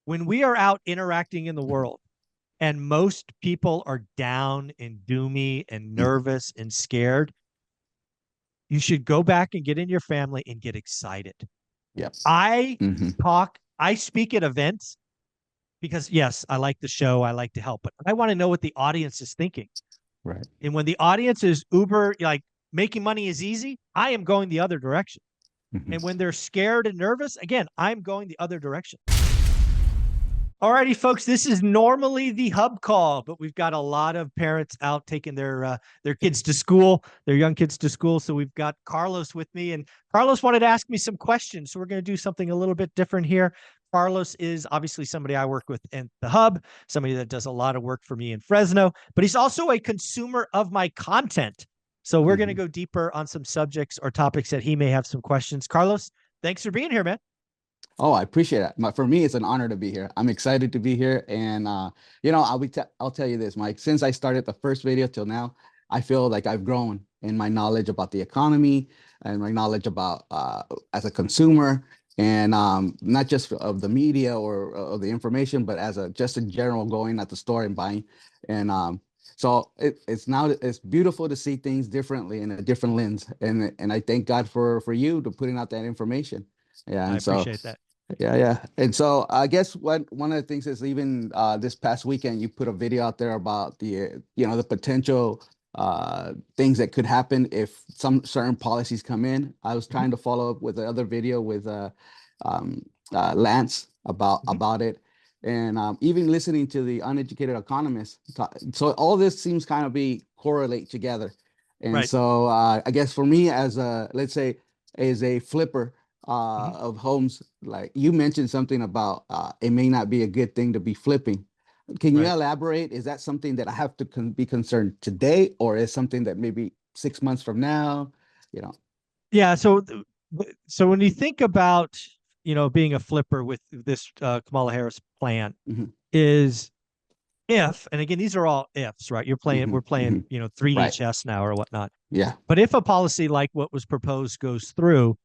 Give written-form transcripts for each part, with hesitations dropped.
when we are out interacting in the world and most people are down and doomy and nervous and scared, you should go back and get in your family and get excited. Yep. I speak at events because yes, I like the show, I like to help, but I want to know what the audience is thinking. Right. And when the audience is uber, like making money is easy, I am going the other direction. And when they're scared and nervous, again, I'm going the other direction. All righty, folks, this is normally the hub call, but we've got a lot of parents out taking their kids to school, their young kids to school. So we've got Carlos with me, and Carlos wanted to ask me some questions. So we're going to do something a little bit different here. Carlos is obviously somebody I work with in the hub, somebody that does a lot of work for me in Fresno, but he's also a consumer of my content. So we're going to go deeper on some subjects or topics that he may have some questions. Carlos, thanks for being here, man. Oh, I appreciate it. For me, it's an honor to be here. I'm excited to be here. And, I'll tell you this, Mike, since I started the first video till now, I feel like I've grown in my knowledge about the economy and my knowledge about as a consumer, and not just of the media or of the information, but as just in general, going at the store and buying. And so it's beautiful to see things differently in a different lens. And I thank God for you to putting out that information. Yeah. I appreciate that. Yeah. And so I guess one of the things is even this past weekend, you put a video out there about the potential things that could happen if some certain policies come in. I was trying to follow up with the other video with Lance about it. And even listening to the uneducated economists. So all this seems kind of be correlate together. And Right. so I guess for me as let's say, as a flipper, of homes, like you mentioned something about it may not be a good thing to be flipping. Can you elaborate? Is that something that I have to be concerned today, or is something that maybe 6 months from now? Yeah. So when you think about being a flipper with this Kamala Harris plan, is if, and again, these are all ifs, right? We're playing 3D Right. chess now or whatnot. Yeah. But if a policy like what was proposed goes through,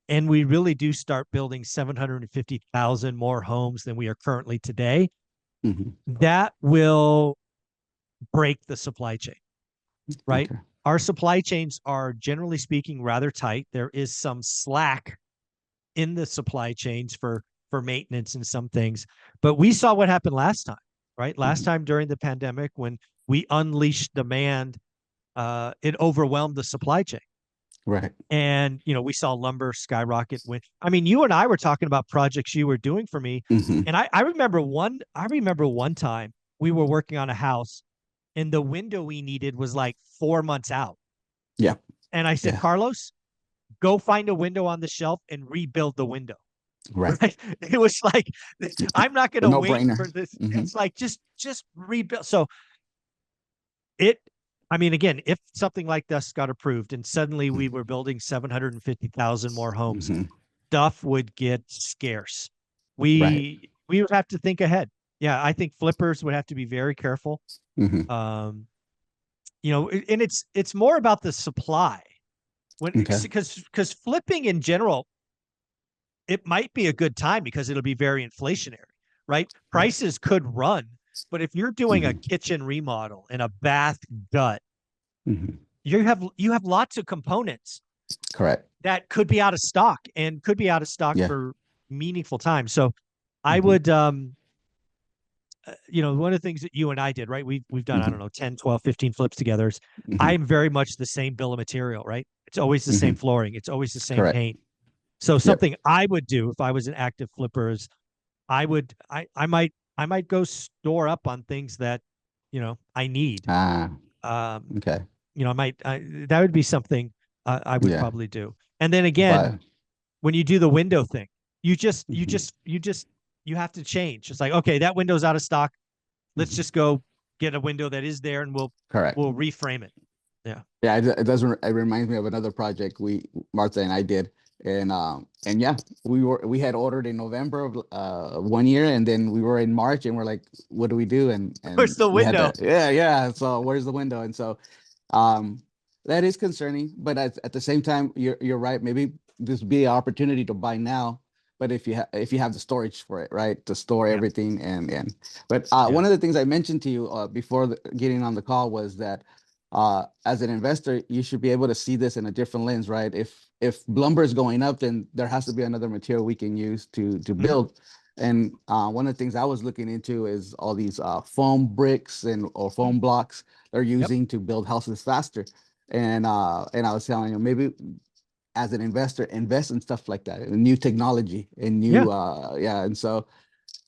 and we really do start building 750,000 more homes than we are currently today, that will break the supply chain, right? Okay. Our supply chains are, generally speaking, rather tight. There is some slack in the supply chains for maintenance and some things. But we saw what happened last time, right? Last time during the pandemic, when we unleashed demand, it overwhelmed the supply chain. Right. And, we saw lumber skyrocket. You and I were talking about projects you were doing for me. And I remember one time we were working on a house and the window we needed was like 4 months out. Yeah. And I said, Carlos, go find a window on the shelf and rebuild the window. Right. It was like, I'm not going to wait for this. It's like, just rebuild. So again, if something like this got approved and suddenly we were building 750,000 more homes, stuff would get scarce. We would have to think ahead. Yeah, I think flippers would have to be very careful. And it's more about the supply. Because flipping in general, it might be a good time because it'll be very inflationary, right? Prices could run. But if you're doing a kitchen remodel and a bath gut, you have lots of components, correct, that could be out of stock for meaningful time. So I would, one of the things that you and I did, right? We've done, I don't know, 10, 12, 15 flips together. I'm very much the same bill of material, right? It's always the same flooring. It's always the same paint. So something I would do if I was an active flipper is I might go store up on things that, I need. Okay. That would be something I would probably do. And then again, when you do the window thing, you have to change. It's like, okay, that window's out of stock. Let's just go get a window that is there and we'll reframe it. Yeah. Yeah. It reminds me of another project Martha and I did. And yeah, we had ordered in November of 1 year, and then we were in March, and we're like, what do we do? And where's the window? So where's the window? And so that is concerning, but at the same time, you're right. Maybe this would be an opportunity to buy now, but if you have the storage for it, right, to store Yep. everything but Yeah. one of the things I mentioned to you before getting on the call was that as an investor, you should be able to see this in a different lens, right? If lumber is going up, then there has to be another material we can use to build. And one of the things I was looking into is all these foam bricks or foam blocks they're using to build houses faster. And I was telling you, maybe as an investor, invest in stuff like that, in new technology, and new And so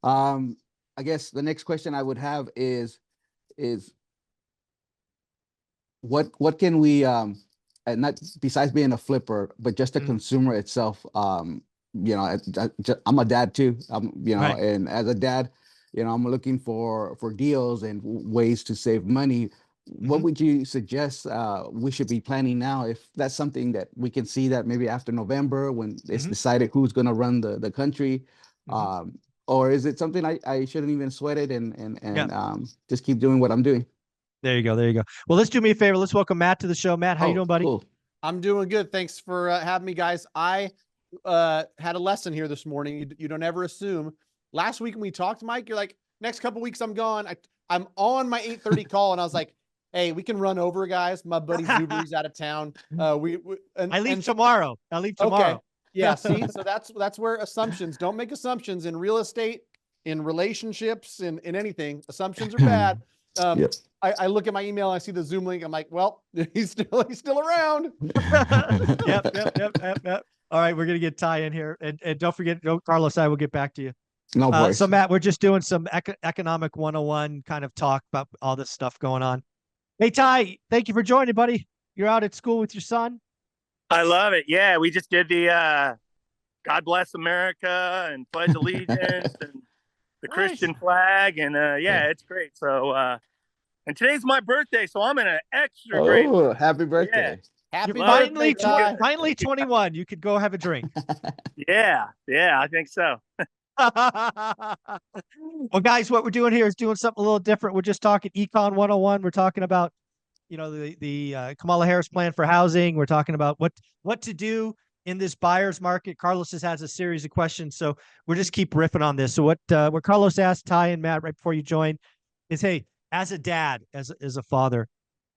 I guess the next question I would have is what can we and not besides being a flipper, but just a consumer itself. I'm a dad too. Right. And as a dad, I'm looking for deals and ways to save money. What would you suggest we should be planning now, if that's something that we can see that maybe after November when it's decided who's going to run the country? Or is it something I shouldn't even sweat it and just keep doing what I'm doing? There you go. There you go. Well, let's do me a favor. Let's welcome Matt to the show. Matt, how you doing, buddy? Cool. I'm doing good. Thanks for having me, guys. I had a lesson here this morning. You don't ever assume. Last week when we talked, Mike, you're like, next couple weeks I'm gone. I'm on my 8:30 call, and I was like, hey, we can run over, guys. My buddy Zubri's out of town. I leave tomorrow. I leave tomorrow. Okay. Yeah. See, so that's where assumptions. Don't make assumptions in real estate, in relationships, in anything. Assumptions are bad. I look at my email, I see the Zoom link. I'm like, well, he's still around. Yep. All right, we're gonna get Ty in here, and don't forget, Carlos, I will get back to you. No worries. So Matt, we're just doing some economic 101 kind of talk about all this stuff going on. Hey Ty, thank you for joining, buddy. You're out at school with your son. I love it. Yeah, we just did the God Bless America and Pledge Allegiance and the Christian flag, and it's great. So and today's my birthday, so I'm in an extra great mood. Happy birthday. Happy Finally, birthday, finally 21. You could go have a drink. Yeah, I think so. Well, guys, what we're doing here is doing something a little different. We're just talking Econ 101. We're talking about, the Kamala Harris plan for housing. We're talking about what to do in this buyer's market. Carlos has a series of questions, so we'll just keep riffing on this. So what Carlos asked Ty and Matt right before you joined is, hey, as a dad, as a father,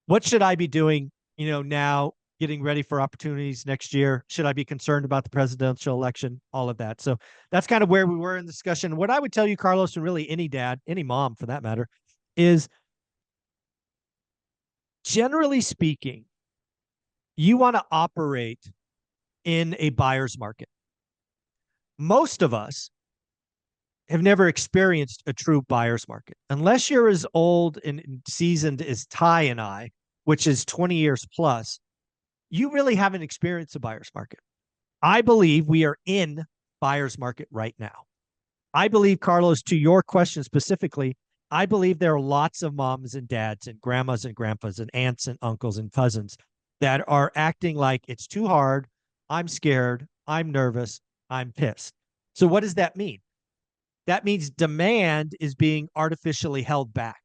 what should I be doing, now getting ready for opportunities next year? Should I be concerned about the presidential election? All of that. So that's kind of where we were in the discussion. What I would tell you, Carlos, and really any dad, any mom for that matter, is generally speaking, you want to operate in a buyer's market. Most of us have never experienced a true buyer's market. Unless you're as old and seasoned as Ty and I, which is 20 years plus, you really haven't experienced a buyer's market. I believe we are in buyer's market right now. I believe, Carlos, to your question specifically, I believe there are lots of moms and dads and grandmas and grandpas and aunts and uncles and cousins that are acting like it's too hard. I'm scared. I'm nervous. I'm pissed. So what does that mean? That means demand is being artificially held back.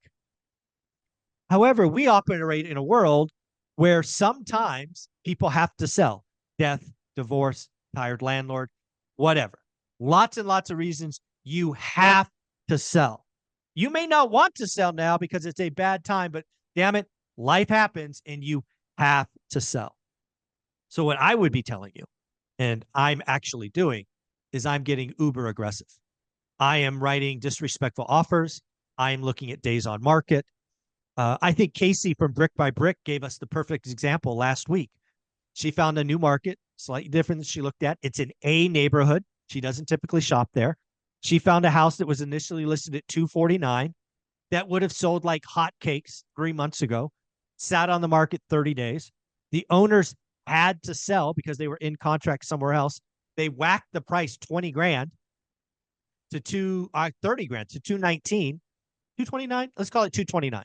However, we operate in a world where sometimes people have to sell. Death, divorce, tired landlord, whatever. Lots and lots of reasons you have to sell. You may not want to sell now because it's a bad time, but damn it, life happens and you have to sell. So what I would be telling you, and I'm actually doing, is I'm getting uber aggressive. I am writing disrespectful offers. I am looking at days on market. I think Casey from Brick by Brick gave us the perfect example last week. She found a new market, slightly different than she looked at. It's an A neighborhood. She doesn't typically shop there. She found a house that was initially listed at $249 that would have sold like hotcakes 3 months ago, sat on the market 30 days. The owners had to sell because they were in contract somewhere else. They whacked the price 20 grand to 30 grand to 219, 229. Let's call it 229.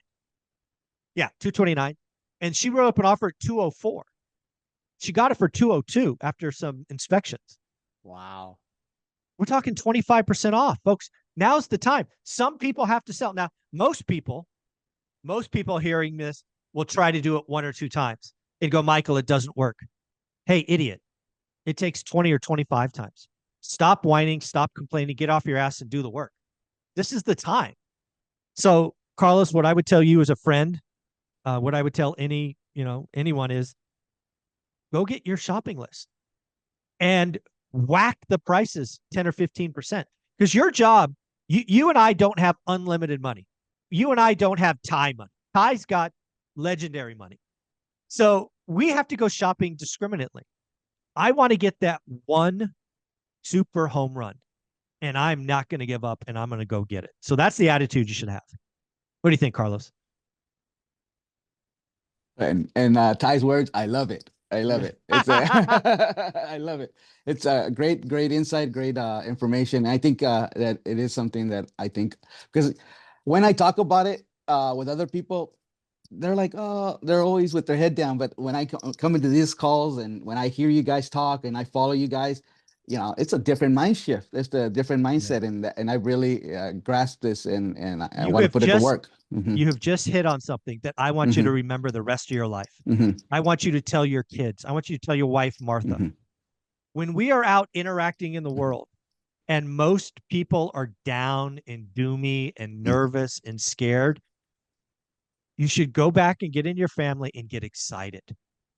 Yeah, 229. And she wrote up an offer at 204. She got it for 202 after some inspections. Wow. We're talking 25% off, folks. Now's the time. Some people have to sell. Now, most people hearing this will try to do it 1 or 2 times and go, Michael, it doesn't work. Hey, idiot. It takes 20 or 25 times. Stop whining, stop complaining, get off your ass and do the work. This is the time. So, Carlos, what I would tell you as a friend, what I would tell anyone is go get your shopping list and whack the prices 10 or 15%. Because your job, you and I don't have unlimited money. You and I don't have Ty money. Ty's got legendary money. So we have to go shopping discriminately. I want to get that one super home run, and I'm not going to give up, and I'm going to go get it. So that's the attitude you should have. What do you think, Carlos? And Ty's words, I love it. I love it. It's I love it. It's a great insight, great information. I think that it is something that I think, because when I talk about it with other people, they're like, oh, they're always with their head down. But when I come into these calls and when I hear you guys talk and I follow you guys, it's a different mind shift. It's a different mindset, and I really grasp this and I want to put it to work. You have just hit on something that I want you to remember the rest of your life. I want you to tell your kids. I want you to tell your wife, Martha. When we are out interacting in the world and most people are down and doomy and nervous and scared, you should go back and get in your family and get excited.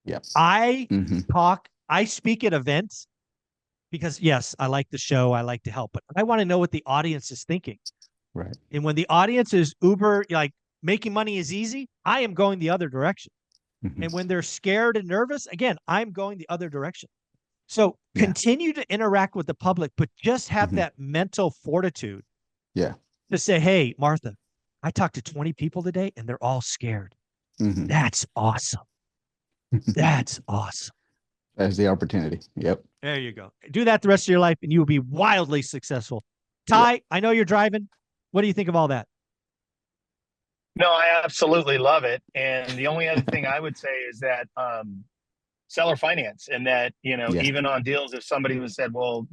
Yep. I speak at events because, yes, I like the show. I like to help, but I want to know what the audience is thinking. Right. And when the audience is uber, like making money is easy, I am going the other direction. And when they're scared and nervous, again, I'm going the other direction. So continue to interact with the public, but just have that mental fortitude. Yeah. To say, hey, Martha, I talked to 20 people today and they're all scared. That's awesome. That's awesome. There's the opportunity. Yep. There you go. Do that the rest of your life and you will be wildly successful. Ty, I know you're driving. What do you think of all that? No, I absolutely love it. And the only other thing I would say is that seller finance, and that, even on deals, if somebody was said, well,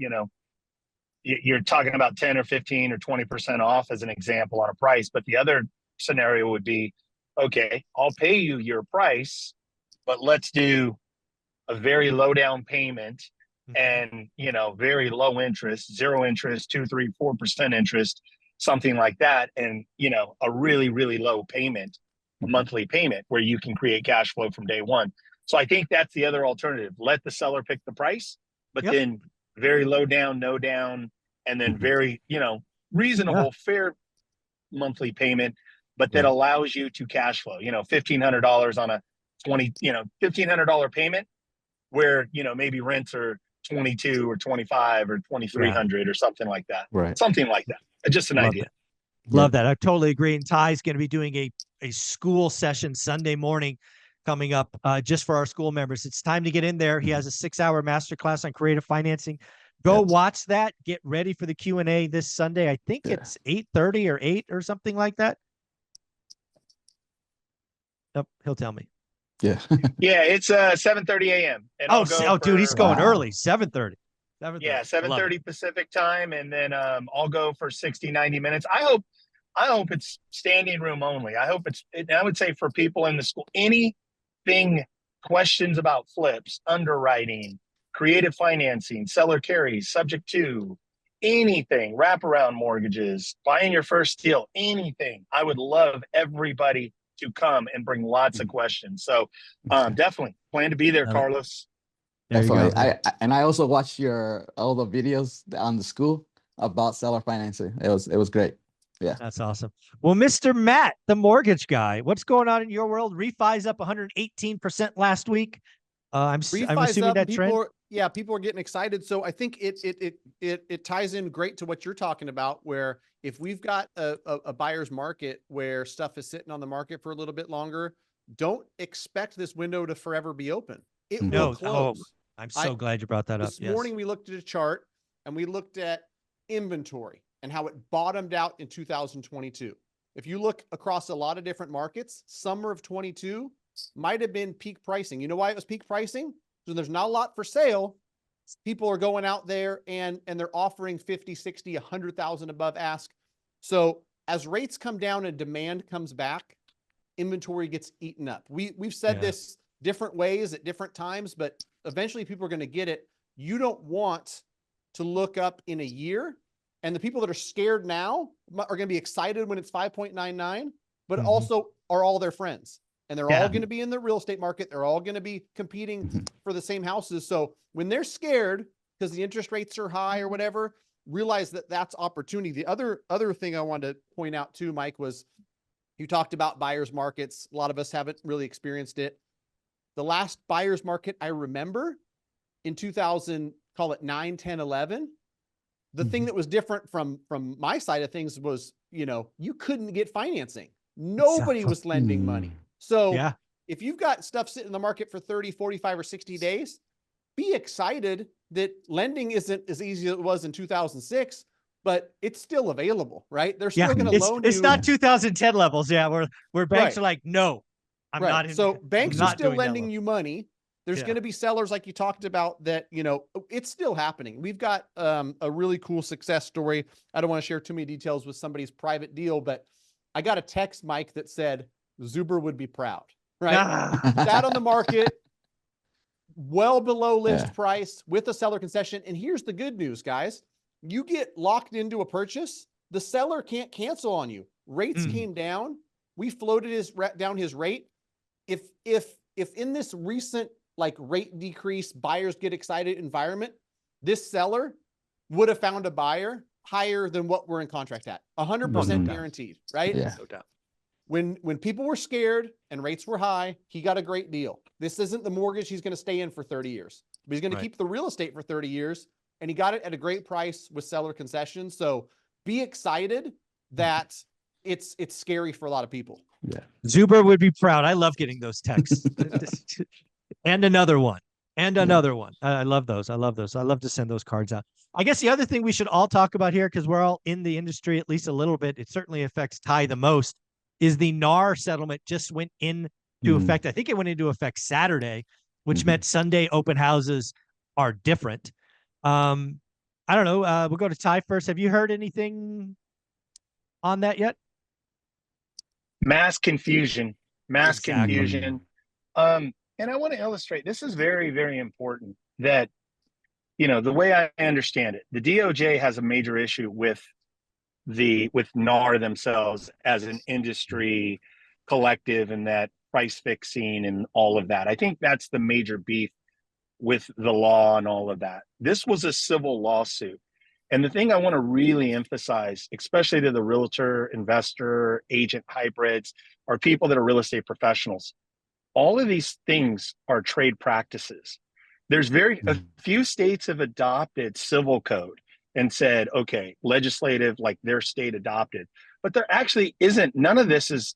you're talking about 10 or 15 or 20% off as an example on a price. But the other scenario would be, okay, I'll pay you your price, but let's do a very low down payment and, very low interest, 0 interest, 2, 3, 4% interest, something like that. And, a really, really low payment, a monthly payment where you can create cash flow from day one. So I think that's the other alternative. Let the seller pick the price, but then very low down, no down, and then very, reasonable, fair monthly payment, but that allows you to cash flow, $1,500 on a $1,500 payment where, maybe rents are 22 or 25 or 2,300 or something like that. Right. Something like that. Just an idea. Love that. I totally agree. And Ty's going to be doing a school session Sunday morning coming up just for our school members. It's time to get in there. He has a 6-hour masterclass on creative financing. Go watch that. Get ready for the Q&A this Sunday. I think it's 8:30 or 8 or something like that. Nope, he'll tell me. Yeah. Yeah, it's 7:30 a.m. Dude, he's going early. 7:30. Yeah, 7:30 Pacific time, and then I'll go for 60, 90 minutes. I hope it's standing room only. I would say for people in the school, anything, questions about flips, underwriting, creative financing, seller carries, subject to, anything, wraparound mortgages, buying your first deal, anything. I would love everybody to come and bring lots of questions. So definitely plan to be there, Carlos. Definitely. I also watched all the videos on the school about seller financing. It was great. Yeah. That's awesome. Well, Mr. Matt, the mortgage guy, what's going on in your world? Refi's up 118% last week. I'm assuming that trend. People are getting excited. So I think it ties in great to what you're talking about, where if we've got a buyer's market where stuff is sitting on the market for a little bit longer, don't expect this window to forever be open. It will close. I'm so glad you brought that up. This morning we looked at a chart and we looked at inventory and how it bottomed out in 2022. If you look across a lot of different markets, summer of 22 might have been peak pricing. You know why it was peak pricing? So there's not a lot for sale. People are going out there and they're offering 50, 60, 100,000 above ask. So as rates come down and demand comes back, inventory gets eaten up. We've said this different ways at different times, but eventually people are going to get it. You don't want to look up in a year. And the people that are scared now are going to be excited when it's 5.99, but also are all their friends. And they're all going to be in the real estate market. They're all going to be competing for the same houses. So when they're scared because the interest rates are high or whatever, realize that that's opportunity. The other thing I wanted to point out too, Mike, was you talked about buyers markets. A lot of us haven't really experienced it. The last buyers market I remember in 2000, call it 9, 10, 11, the thing that was different from my side of things was, you couldn't get financing. Nobody was lending money. So if you've got stuff sitting in the market for 30, 45, or 60 days, be excited that lending isn't as easy as it was in 2006, but it's still available, right? They're still going to loan you. It's not 2010 levels. Yeah. Where banks are like, no, I'm not. So banks are still lending you money. There's going to be sellers like you talked about that, it's still happening. We've got a really cool success story. I don't want to share too many details with somebody's private deal, but I got a text, Mike, that said Zuber would be proud, right? Sat on the market, well below list price with a seller concession. And here's the good news, guys. You get locked into a purchase, the seller can't cancel on you. Rates came down. We floated down his rate. If in this recent rate decrease, buyers get excited environment, this seller would have found a buyer higher than what we're in contract at. 100% guaranteed, right? Yeah. No doubt. When people were scared and rates were high, he got a great deal. This isn't the mortgage he's going to stay in for 30 years, but he's going to keep the real estate for 30 years. And he got it at a great price with seller concessions. So be excited that it's scary for a lot of people. Yeah. Zuber would be proud. I love getting those texts. And another one. And another one. I love those. I love to send those cards out. I guess the other thing we should all talk about here, because we're all in the industry at least a little bit, it certainly affects Ty the most, is the NAR settlement just went into effect. I think it went into effect Saturday, which meant Sunday open houses are different. I don't know. We'll go to Ty first. Have you heard anything on that yet? Mass confusion. Confusion. And I want to illustrate, this is very, very important that, the way I understand it, the DOJ has a major issue with NAR themselves as an industry collective and that price fixing and all of that. I think that's the major beef with the law and all of that. This was a civil lawsuit. And the thing I want to really emphasize, especially to the realtor, investor, agent hybrids, or people that are real estate professionals, all of these things are trade practices. There's a few states have adopted civil code and said, okay, legislative, like their state adopted, but there actually isn't. None of this is,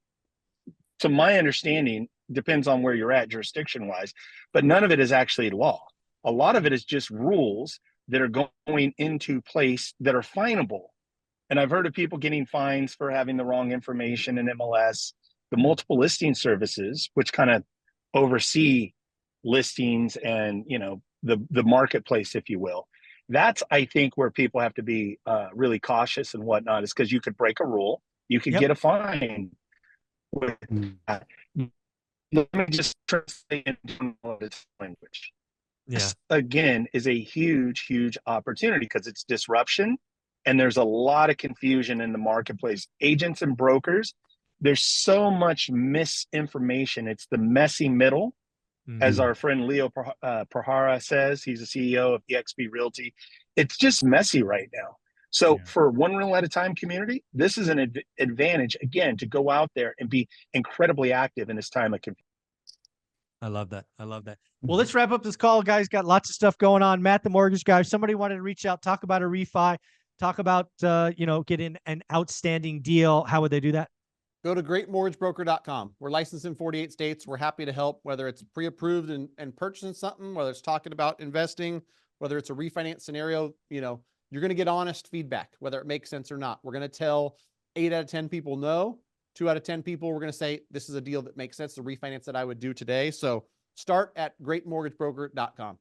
to my understanding, depends on where you're at jurisdiction wise, but none of it is actually law. A lot of it is just rules that are going into place that are finable. And I've heard of people getting fines for having the wrong information in MLS. The multiple listing services, which kind of oversee listings and, the marketplace, if you will. That's, I think, where people have to be really cautious and whatnot, is because you could break a rule. You could get a fine with that. Let me just translate into this language. This, again, is a huge, huge opportunity because it's disruption and there's a lot of confusion in the marketplace. Agents and brokers, there's so much misinformation. It's the messy middle, as our friend Leo Prahara says. He's the CEO of eXp Realty. It's just messy right now. So for One Real at a Time community, this is an advantage, again, to go out there and be incredibly active in this time of confusion. I love that. Well, let's wrap up this call, guys. Got lots of stuff going on. Matt, the mortgage guy, if somebody wanted to reach out, talk about a refi, talk about, getting an outstanding deal. How would they do that? Go to greatmortgagebroker.com. We're licensed in 48 states. We're happy to help, whether it's pre-approved and purchasing something, whether it's talking about investing, whether it's a refinance scenario. You're going to get honest feedback, whether it makes sense or not. We're going to tell 8 out of 10 people no. 2 out of 10 people, we're going to say, this is a deal that makes sense, the refinance that I would do today. So start at greatmortgagebroker.com.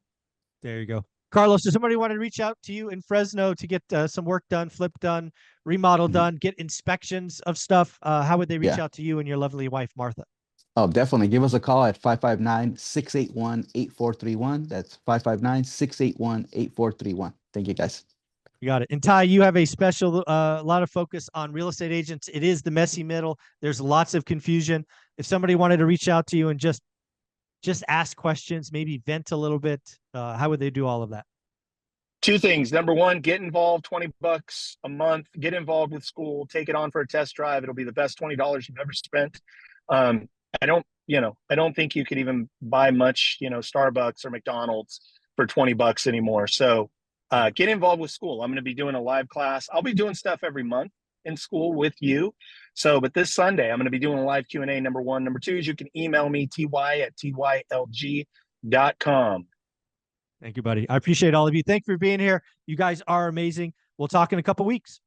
There you go. Carlos, does somebody want to reach out to you in Fresno to get some work done, flip done, remodel done, get inspections of stuff? How would they reach out to you and your lovely wife, Martha? Oh, definitely. Give us a call at 559-681-8431. That's 559-681-8431. Thank you, guys. You got it. And Ty, you have a special, lot of focus on real estate agents. It is the messy middle. There's lots of confusion. If somebody wanted to reach out to you and just ask questions, maybe vent a little bit, how would they do all of that? Two things. Number one, get involved, $20 a month, get involved with school, take it on for a test drive. It'll be the best $20 you've ever spent. I don't think you could even buy much, Starbucks or McDonald's for $20 anymore. So get involved with school. I'm going to be doing a live class. I'll be doing stuff every month in school with you. So, but this Sunday, I'm going to be doing a live Q&A, number one. Number two is you can email me, ty@tylg.com. Thank you, buddy. I appreciate all of you. Thank you for being here. You guys are amazing. We'll talk in a couple weeks.